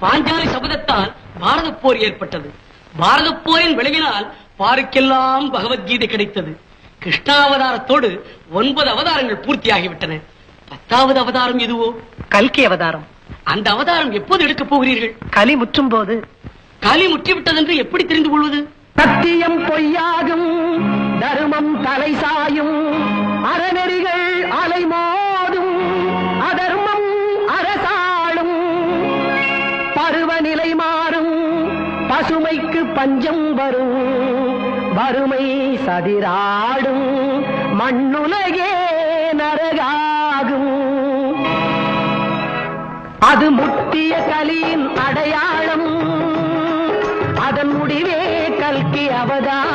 பாஞ்சாலி சபதத்தால் பாரத போர் ஏற்பட்டது. பாரத போரின் விளைவினால் பாருக்கெல்லாம் பகவத்கீதை கிடைத்தது. கிருஷ்ணாவதாரத்தோடு 9 அவதாரங்கள் பூர்த்தியாகிவிட்டன. 10வது அவதாரம் எதுவோ? கல்கி அவதாரம். அந்த அவதாரம் எப்போது எடுக்கப் போகிறீர்கள்? கலி முற்றும் போது. கலி முற்றிவிட்டது என்று எப்படி தெரிந்து கொள்வது? சத்தியம் பொய்யாகும், தர்மம் தலை சாயும், அறநெறிகள் அலைமோதும், அதர்மம் அரசாளும், பருவநிலை மாறும், பசுமைக்கு பஞ்சம் வரும், வறுமை சதிராடும், மண்ணுலகே நரகாகும். அது முத்திய கலியின் அடையாளம், அதன் முடிவே கல்கி அவதாரம்.